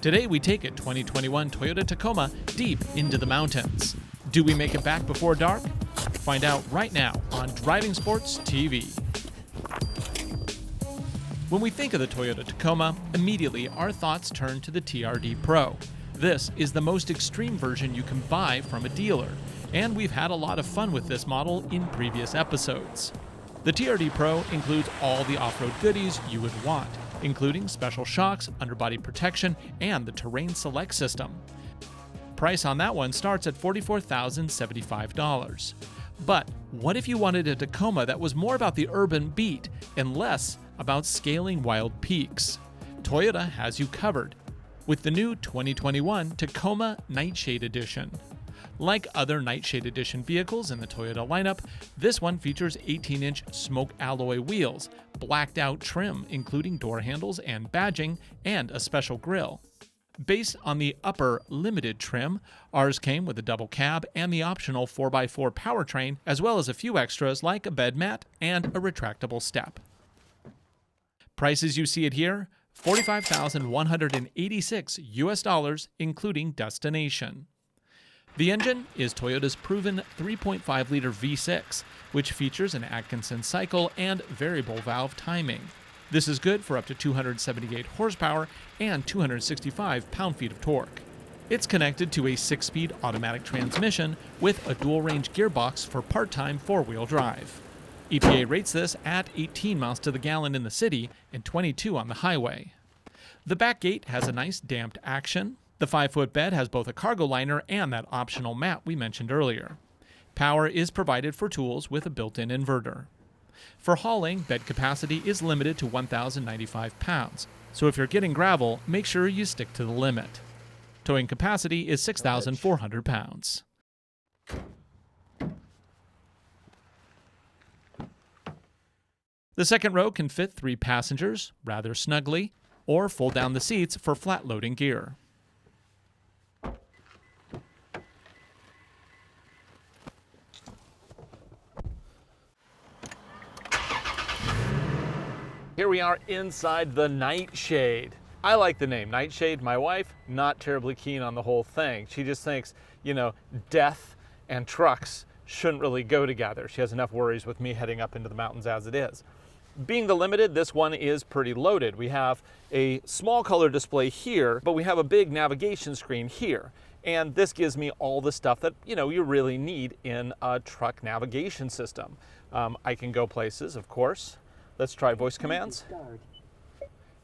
Today we take a 2021 Toyota Tacoma deep into the mountains. Do we make it back before dark? Find out right now on Driving Sports TV. When we think of the Toyota Tacoma, immediately our thoughts turn to the TRD Pro. This is the most extreme version you can buy from a dealer, and we've had a lot of fun with this model in previous episodes. The TRD Pro includes all the off-road goodies you would want, including special shocks, underbody protection, and the Terrain Select system. Price on that one starts at $44,075. But what if you wanted a Tacoma that was more about the urban beat and less about scaling wild peaks? Toyota has you covered with the new 2021 Tacoma Nightshade Edition. Like other Nightshade Edition vehicles in the Toyota lineup, this one features 18-inch smoke alloy wheels, blacked out trim including door handles and badging, and a special grille. Based on the upper Limited trim, ours came with a double cab and the optional 4x4 powertrain, as well as a few extras like a bed mat and a retractable step. Prices you see it here, $45,186 US, including destination. The engine is Toyota's proven 3.5-liter V6, which features an Atkinson cycle and variable valve timing. This is good for up to 278 horsepower and 265 pound-feet of torque. It's connected to a 6-speed automatic transmission with a dual-range gearbox for part-time four-wheel drive. EPA rates this at 18 miles to the gallon in the city and 22 on the highway. The back gate has a nice damped action. The 5-foot bed has both a cargo liner and that optional mat we mentioned earlier. Power is provided for tools with a built-in inverter. For hauling, bed capacity is limited to 1,095 pounds, so if you're getting gravel, make sure you stick to the limit. Towing capacity is 6,400 pounds. The second row can fit 3 passengers, rather snugly, or fold down the seats for flat loading gear. Here we are inside the Nightshade. I like the name Nightshade. My wife, not terribly keen on the whole thing. She just thinks, death and trucks shouldn't really go together. She has enough worries with me heading up into the mountains as it is. Being the Limited, this one is pretty loaded. We have a small color display here, but we have a big navigation screen here. And this gives me all the stuff that, you really need in a truck navigation system. I can go places, of course. Let's try voice commands.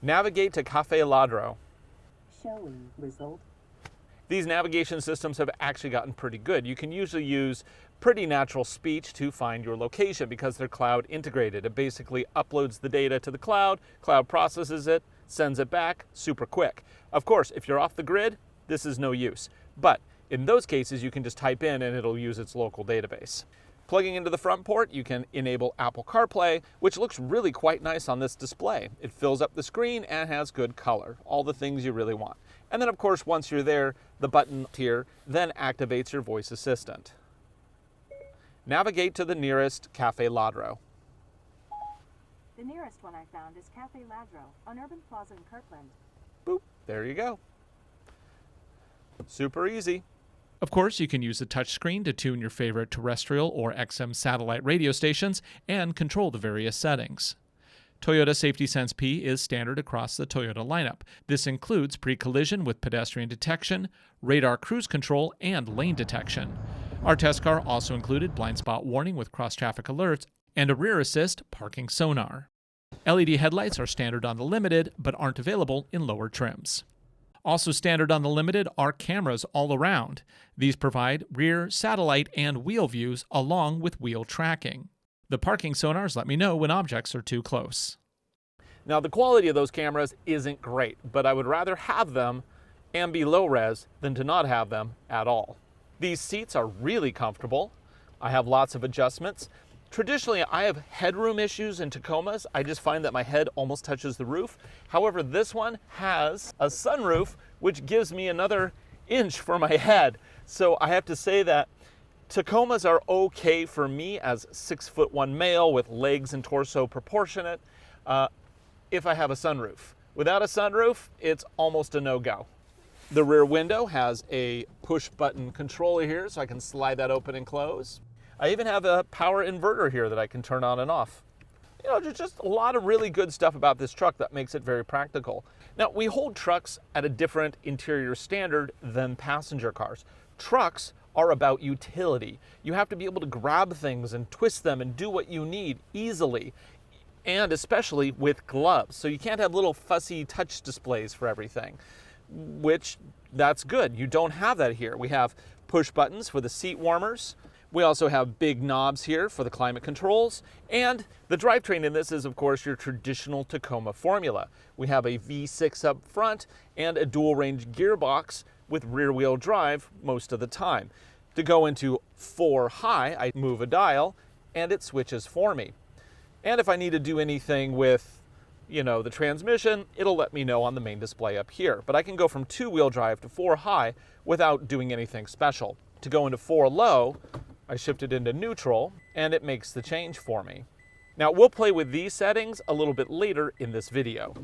Navigate to Cafe Ladro. Showing result. These navigation systems have actually gotten pretty good. You can usually use pretty natural speech to find your location because they're cloud integrated. It basically uploads the data to the cloud processes it, sends it back super quick. Of course, if you're off the grid, this is no use. But in those cases, you can just type in and it'll use its local database. Plugging into the front port, you can enable Apple CarPlay, which looks really quite nice on this display. It fills up the screen and has good color, all the things you really want. And then of course, once you're there, the button here then activates your voice assistant. Navigate to the nearest Cafe Ladro. The nearest one I found is Cafe Ladro on Urban Plaza in Kirkland. Boop, there you go. Super easy. Of course, you can use the touchscreen to tune your favorite terrestrial or XM satellite radio stations and control the various settings. Toyota Safety Sense P is standard across the Toyota lineup. This includes pre-collision with pedestrian detection, radar cruise control, and lane detection. Our test car also included blind spot warning with cross-traffic alerts and a rear assist parking sonar. LED headlights are standard on the Limited, but aren't available in lower trims. Also standard on the Limited are cameras all around. These provide rear, satellite, and wheel views along with wheel tracking. The parking sonars let me know when objects are too close. Now the quality of those cameras isn't great, but I would rather have them and be low res than to not have them at all. These seats are really comfortable. I have lots of adjustments. Traditionally, I have headroom issues in Tacomas. I just find that my head almost touches the roof. However, this one has a sunroof, which gives me another inch for my head. So I have to say that Tacomas are okay for me as 6'1" male with legs and torso proportionate if I have a sunroof. Without a sunroof, it's almost a no-go. The rear window has a push button controller here, so I can slide that open and close. I even have a power inverter here that I can turn on and off. You know, there's just a lot of really good stuff about this truck that makes it very practical. Now, we hold trucks at a different interior standard than passenger cars. Trucks are about utility. You have to be able to grab things and twist them and do what you need easily, and especially with gloves. So you can't have little fussy touch displays for everything, which that's good. You don't have that here. We have push buttons for the seat warmers. We also have big knobs here for the climate controls, and the drivetrain in this is, of course, your traditional Tacoma formula. We have a V6 up front and a dual range gearbox with rear wheel drive most of the time. To go into 4 high, I move a dial and it switches for me. And if I need to do anything with, you know, the transmission, it'll let me know on the main display up here. But I can go from 2-wheel drive to 4 high without doing anything special. To go into 4 low, I shift it into neutral and it makes the change for me. Now we'll play with these settings a little bit later in this video.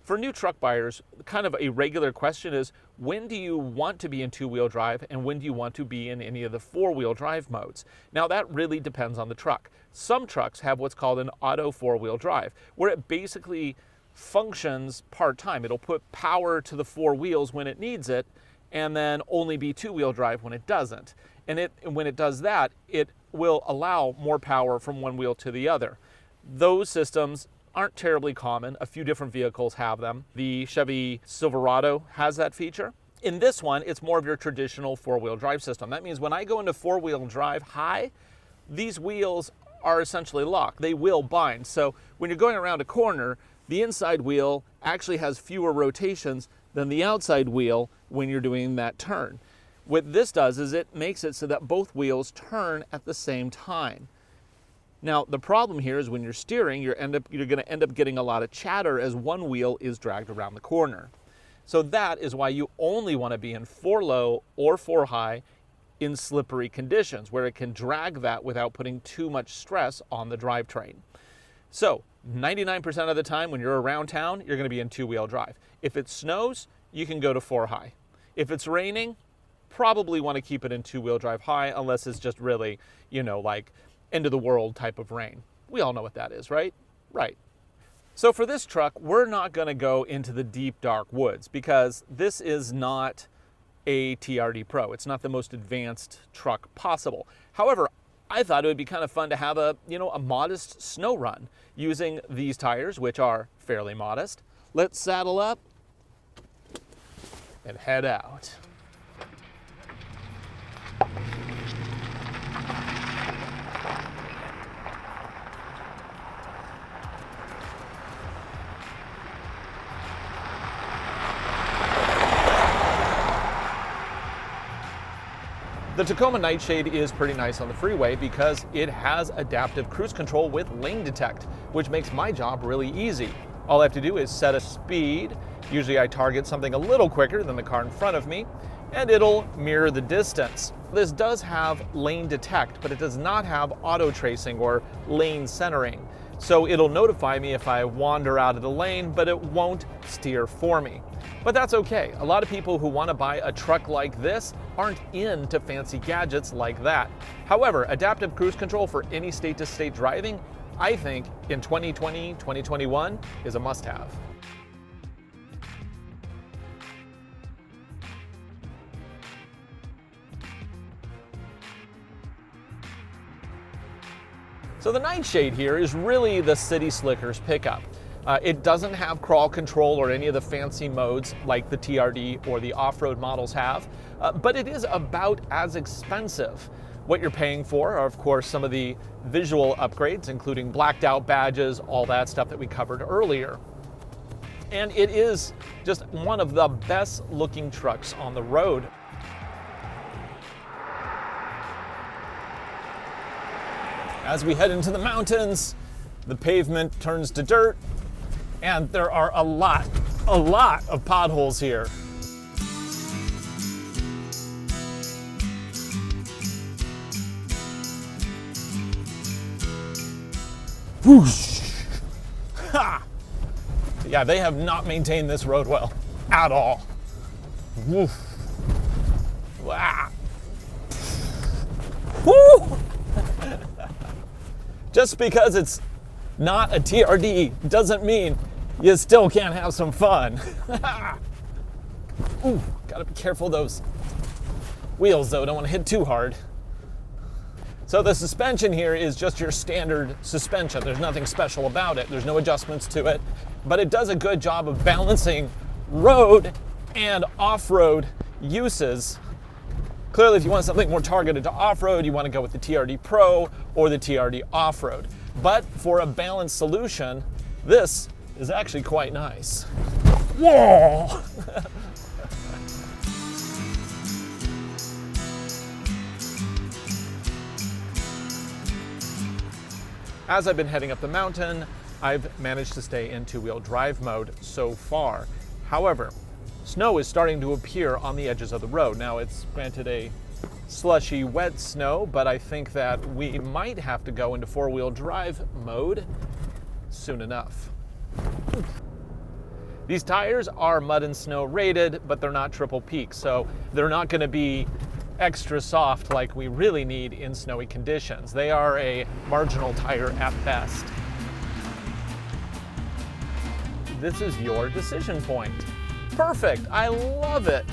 For new truck buyers, kind of a regular question is, when do you want to be in 2-wheel drive and when do you want to be in any of the 4-wheel drive modes? Now that really depends on the truck. Some trucks have what's called an auto 4-wheel drive, where it basically functions part-time. It'll put power to the 4 wheels when it needs it and then only be 2-wheel drive when it doesn't. And when it does that, it will allow more power from one wheel to the other. Those systems aren't terribly common. A few different vehicles have them. The Chevy Silverado has that feature. In this one, it's more of your traditional 4-wheel drive system. That means when I go into 4-wheel drive high, these wheels are essentially locked. They will bind. So when you're going around a corner, the inside wheel actually has fewer rotations than the outside wheel when you're doing that turn. What this does is it makes it so that both wheels turn at the same time. Now, the problem here is when you're steering, you're going to end up getting a lot of chatter as one wheel is dragged around the corner. So that is why you only want to be in 4 low or 4 high in slippery conditions, where it can drag that without putting too much stress on the drivetrain. So 99% of the time when you're around town, you're going to be in 2-wheel drive. If it snows, you can go to 4 high. If it's raining, probably want to keep it in 2-wheel drive high, unless it's just really, you know, like end of the world type of rain. We all know what that is, right? Right. So for this truck, we're not going to go into the deep, dark woods because this is not a TRD Pro. It's not the most advanced truck possible. However, I thought it would be kind of fun to have a modest snow run using these tires, which are fairly modest. Let's saddle up and head out. The Tacoma Nightshade is pretty nice on the freeway because it has adaptive cruise control with lane detect, which makes my job really easy. All I have to do is set a speed. Usually I target something a little quicker than the car in front of me, and it'll mirror the distance. This does have lane detect, but it does not have auto tracing or lane centering. So it'll notify me if I wander out of the lane, but it won't steer for me. But that's okay. A lot of people who want to buy a truck like this aren't into fancy gadgets like that. However, adaptive cruise control for any state-to-state driving, I think in 2020, 2021 is a must-have. So the Nightshade here is really the city slicker's pickup. It doesn't have crawl control or any of the fancy modes like the TRD or the off-road models have, but it is about as expensive. What you're paying for are, of course, some of the visual upgrades, including blacked out badges, all that stuff that we covered earlier. And it is just one of the best looking trucks on the road. As we head into the mountains, the pavement turns to dirt, and there are a lot of potholes here. Whoosh! Ha! Yeah, they have not maintained this road well at all. Woof. Wow. Woo! Just because it's not a TRD doesn't mean you still can't have some fun. Ooh, gotta be careful of those wheels though, don't want to hit too hard. So the suspension here is just your standard suspension. There's nothing special about it. There's no adjustments to it, but it does a good job of balancing road and off-road uses. Clearly, if you want something more targeted to off-road, you want to go with the TRD Pro or the TRD Off-Road. But for a balanced solution, this is actually quite nice. Whoa! As I've been heading up the mountain, I've managed to stay in two-wheel drive mode so far. However, snow is starting to appear on the edges of the road. Now, it's granted a slushy, wet snow, but I think that we might have to go into four-wheel drive mode soon enough. These tires are mud and snow rated, but they're not triple peak, so they're not going to be extra soft like we really need in snowy conditions. They are a marginal tire at best. This is your decision point. Perfect, I love it.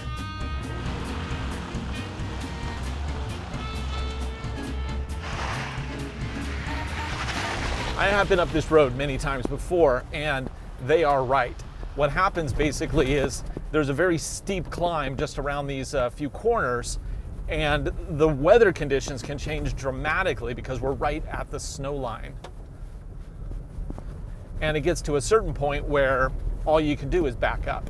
I have been up this road many times before, and they are right. What happens basically is there's a very steep climb just around these few corners, and the weather conditions can change dramatically because we're right at the snow line. And it gets to a certain point where all you can do is back up.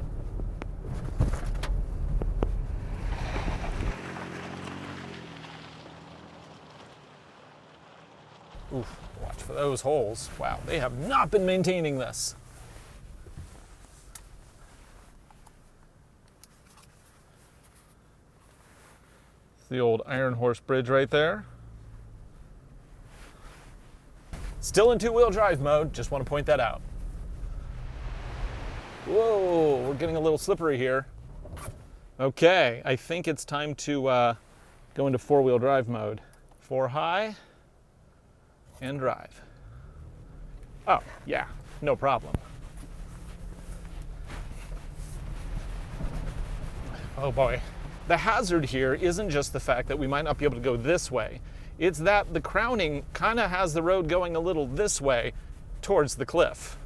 Oof, watch for those holes. Wow, they have not been maintaining this. It's the old Iron Horse Bridge right there. Still in two-wheel drive mode, just want to point that out. Whoa, we're getting a little slippery here. Okay, I think it's time to go into four-wheel drive mode. 4 high and drive. Oh, yeah, no problem. Oh boy. The hazard here isn't just the fact that we might not be able to go this way. It's that the crowning kind of has the road going a little this way towards the cliff.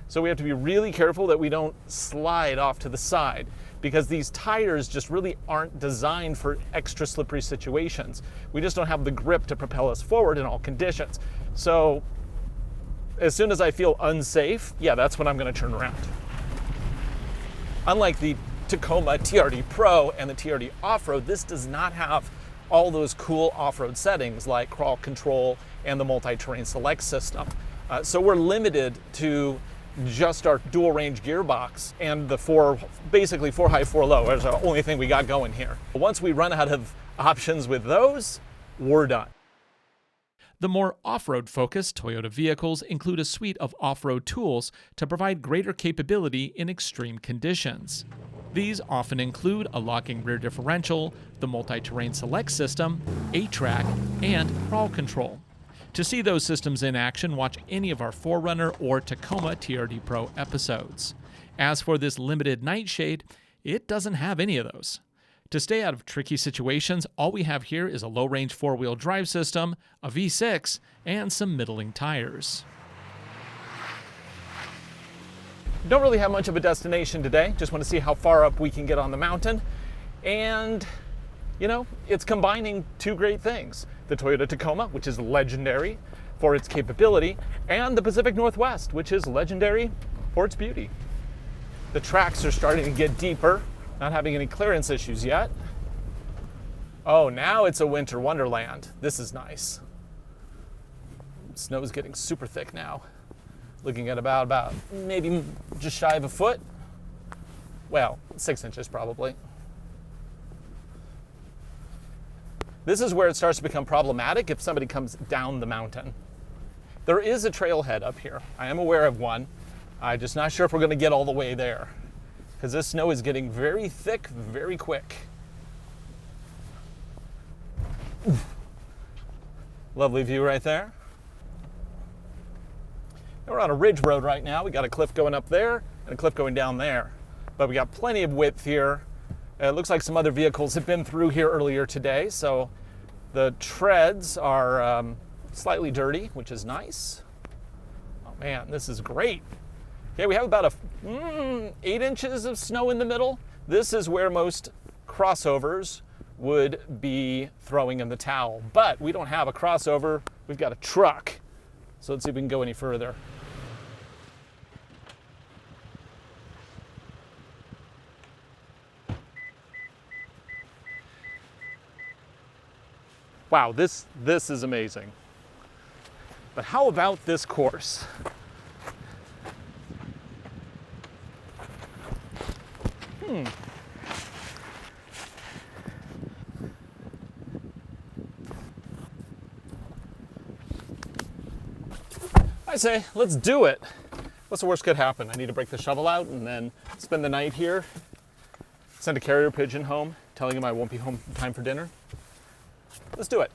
So we have to be really careful that we don't slide off to the side, because these tires just really aren't designed for extra slippery situations. We just don't have the grip to propel us forward in all conditions. So as soon as I feel unsafe, yeah, that's when I'm going to turn around. Unlike the Tacoma TRD Pro and the TRD Off-Road, this does not have all those cool off-road settings like crawl control and the multi-terrain select system. So we're limited to just our dual range gearbox and the basically 4 high, 4 low is the only thing we got going here. Once we run out of options with those, we're done. The more off-road focused Toyota vehicles include a suite of off-road tools to provide greater capability in extreme conditions. These often include a locking rear differential, the multi-terrain select system, 8-track, and crawl control. To see those systems in action, watch any of our 4Runner or Tacoma TRD Pro episodes. As for this Limited Nightshade, it doesn't have any of those. To stay out of tricky situations, all we have here is a low-range 4-wheel drive system, a V6, and some middling tires. Don't really have much of a destination today. Just want to see how far up we can get on the mountain. And, you know, it's combining two great things. The Toyota Tacoma, which is legendary for its capability, and the Pacific Northwest, which is legendary for its beauty. The tracks are starting to get deeper, not having any clearance issues yet. Oh, now it's a winter wonderland. This is nice. Snow's getting super thick now. Looking at about maybe just shy of a foot. Well, 6 inches probably. This is where it starts to become problematic if somebody comes down the mountain. There is a trailhead up here. I am aware of one. I'm just not sure if we're going to get all the way there, because this snow is getting very thick very quick. Oof. Lovely view right there. And we're on a ridge road right now. We got a cliff going up there and a cliff going down there. But we got plenty of width here. It looks like some other vehicles have been through here earlier today, so the treads are slightly dirty, which is nice. Oh man, this is great. Okay, we have about 8 inches of snow in the middle. This is where most crossovers would be throwing in the towel, but we don't have a crossover, we've got a truck. So let's see if we can go any further. Wow, this is amazing. But how about this course? I say, let's do it. What's the worst could happen? I need to break the shovel out and then spend the night here, send a carrier pigeon home, telling him I won't be home in time for dinner. Let's do it.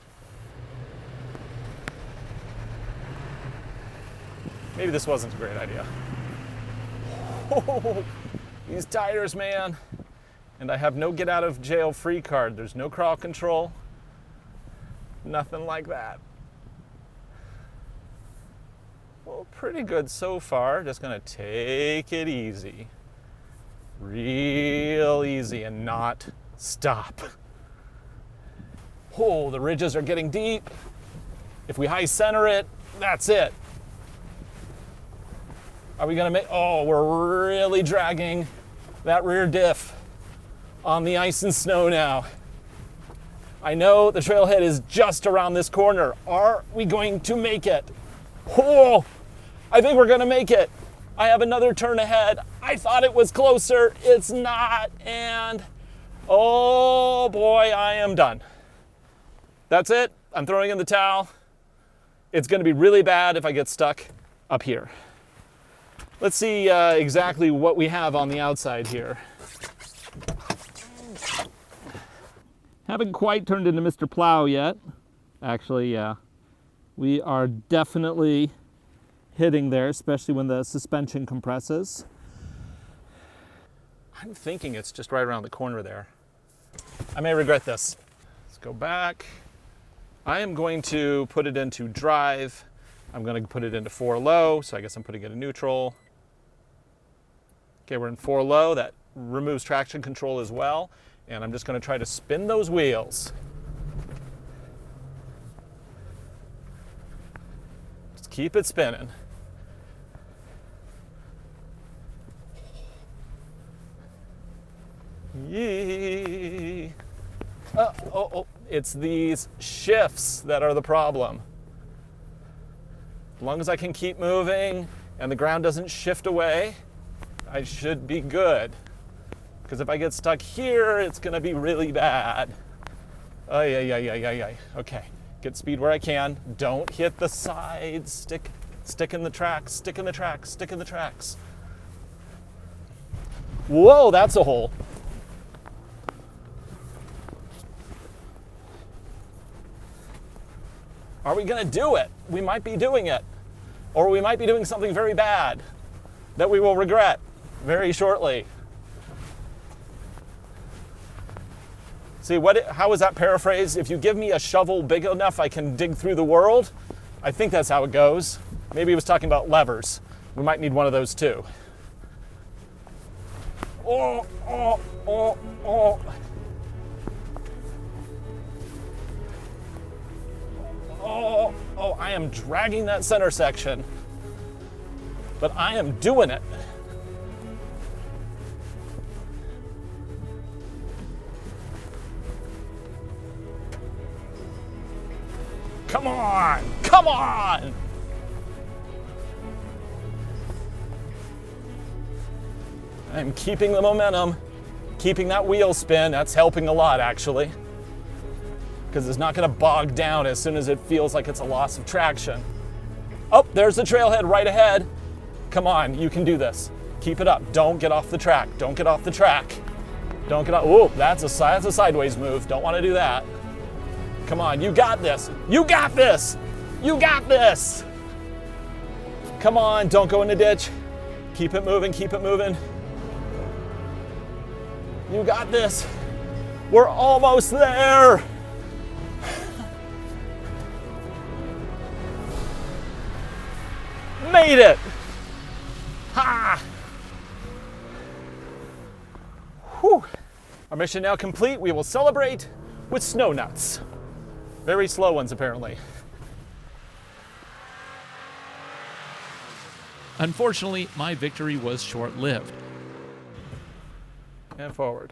Maybe this wasn't a great idea. Oh, these tires, man. And I have no get out of jail free card. There's no crawl control. Nothing like that. Well, pretty good so far. Just gonna take it easy. Real easy and not stop. Oh, the ridges are getting deep. If we high center it, that's it. Are we gonna make, oh, we're really dragging that rear diff on the ice and snow now. I know the trailhead is just around this corner. Are we going to make it? Oh, I think we're gonna make it. I have another turn ahead. I thought it was closer, it's not, and oh boy, I am done. That's it, I'm throwing in the towel. It's gonna be really bad if I get stuck up here. Let's see exactly what we have on the outside here. Haven't quite turned into Mr. Plow yet. Actually, yeah. We are definitely hitting there, especially when the suspension compresses. I'm thinking it's just right around the corner there. I may regret this. Let's go back. I am going to put it into drive. I'm going to put it into 4 low, so I guess I'm putting it in neutral. Okay, we're in 4 low. That removes traction control as well. And I'm just going to try to spin those wheels. Just keep it spinning. Yee. It's these shifts that are the problem. As long as I can keep moving and the ground doesn't shift away, I should be good. Because if I get stuck here, it's gonna be really bad. Ay. Okay, get speed where I can. Don't hit the sides. Stick in the tracks, stick in the tracks, stick in the tracks. Whoa, that's a hole. Are we gonna do it? We might be doing it. Or we might be doing something very bad that we will regret very shortly. See, how is that paraphrased? If you give me a shovel big enough, I can dig through the world. I think that's how it goes. Maybe he was talking about levers. We might need one of those too. Oh. Oh, I am dragging that center section, but I am doing it. Come on, come on! I'm keeping the momentum, keeping that wheel spin. That's helping a lot, actually, because it's not going to bog down as soon as it feels like it's a loss of traction. Oh, there's the trailhead right ahead. Come on, you can do this. Keep it up. Don't get off the track. Don't get off the track. Don't get off. Ooh, that's a sideways move. Don't want to do that. Come on, you got this. You got this. You got this. Come on, don't go in the ditch. Keep it moving, keep it moving. You got this. We're almost there. Made it. Ha! Whew. Our mission now complete. We will celebrate with snow nuts. Very slow ones, apparently. Unfortunately, my victory was short-lived. And forward.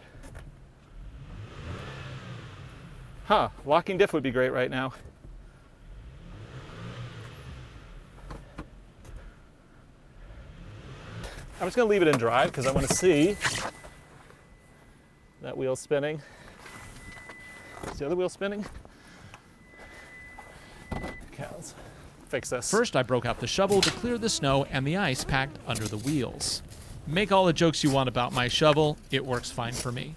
Huh, locking diff would be great right now. I'm just gonna leave it in drive because I want to see that wheel spinning. Is the other wheel spinning? Okay, let's fix this. First, I broke out the shovel to clear the snow and the ice packed under the wheels. Make all the jokes you want about my shovel, it works fine for me.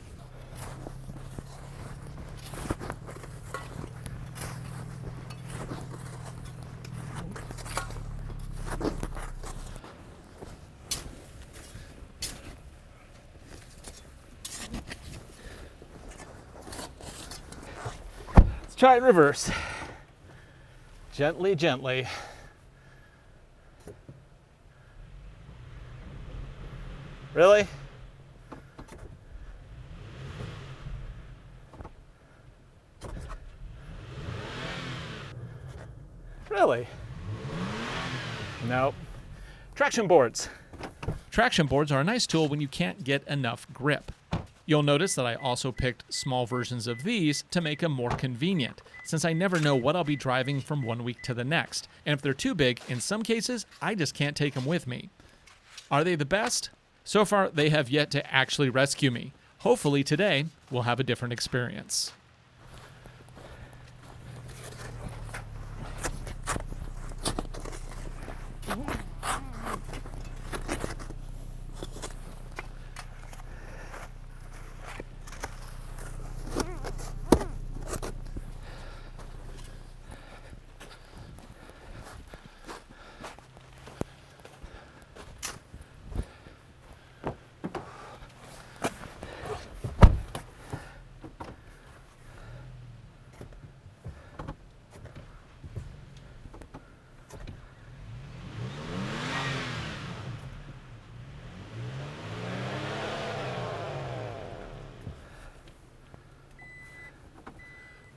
Let's try it in reverse. Gently, gently. Really? Really? Nope. Traction boards. Traction boards are a nice tool when you can't get enough grip. You'll notice that I also picked small versions of these to make them more convenient, since I never know what I'll be driving from one week to the next, and if they're too big, in some cases, I just can't take them with me. Are they the best? So far, they have yet to actually rescue me. Hopefully today, we'll have a different experience.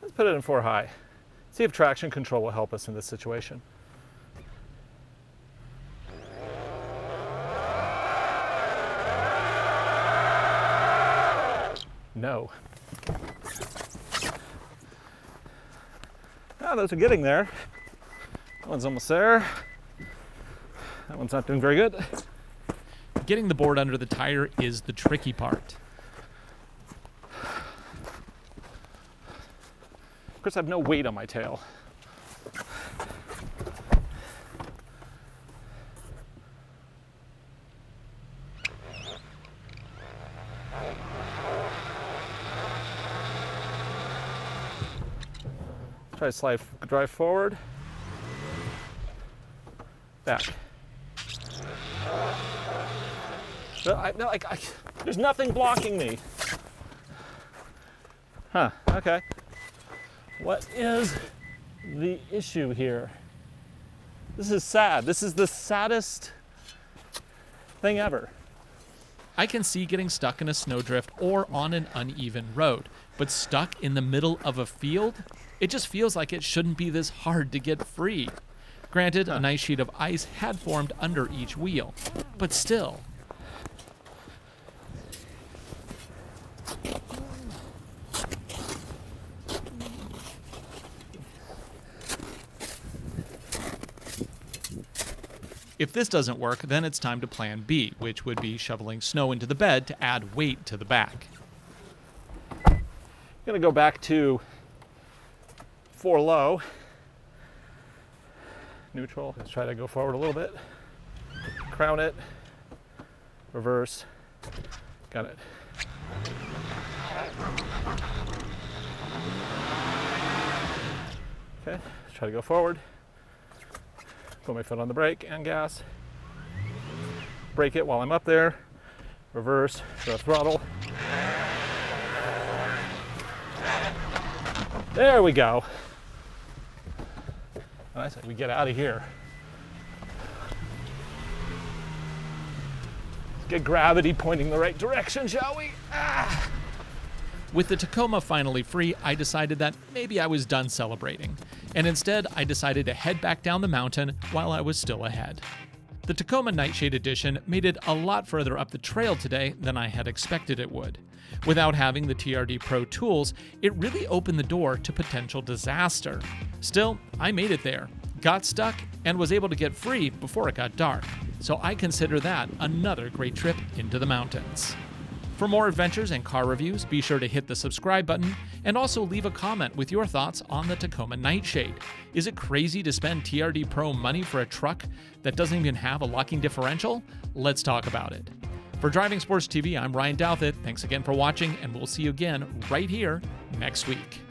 Let's put it in 4 high. See if traction control will help us in this situation. No. Ah, those are getting there. That one's almost there. That one's not doing very good. Getting the board under the tire is the tricky part. Of course, I have no weight on my tail. Try to drive forward, back. There's nothing blocking me. Huh, okay. What is the issue here? This is sad. This is the saddest thing ever. I can see getting stuck in a snowdrift or on an uneven road, but stuck in the middle of a field? It just feels like it shouldn't be this hard to get free. Granted, a nice sheet of ice had formed under each wheel, but still. If this doesn't work, then it's time to plan B, which would be shoveling snow into the bed to add weight to the back. I'm gonna go back to 4 low. Neutral. Let's try to go forward a little bit. Crown it. reverse, got it. Okay, let's try to go forward. Put my foot on the brake and gas. Brake it while I'm up there. Reverse, the throttle. There we go. And I said we get out of here. Let's get gravity pointing the right direction, shall we? Ah. With the Tacoma finally free, I decided that maybe I was done celebrating, and instead I decided to head back down the mountain while I was still ahead. The Tacoma Nightshade Edition made it a lot further up the trail today than I had expected it would. Without having the TRD Pro tools, it really opened the door to potential disaster. Still, I made it there, got stuck, and was able to get free before it got dark, so I consider that another great trip into the mountains. For more adventures and car reviews, be sure to hit the subscribe button and also leave a comment with your thoughts on the Tacoma Nightshade. Is it crazy to spend TRD Pro money for a truck that doesn't even have a locking differential? Let's talk about it. For Driving Sports TV, I'm Ryan Douthit. Thanks again for watching, and we'll see you again right here next week.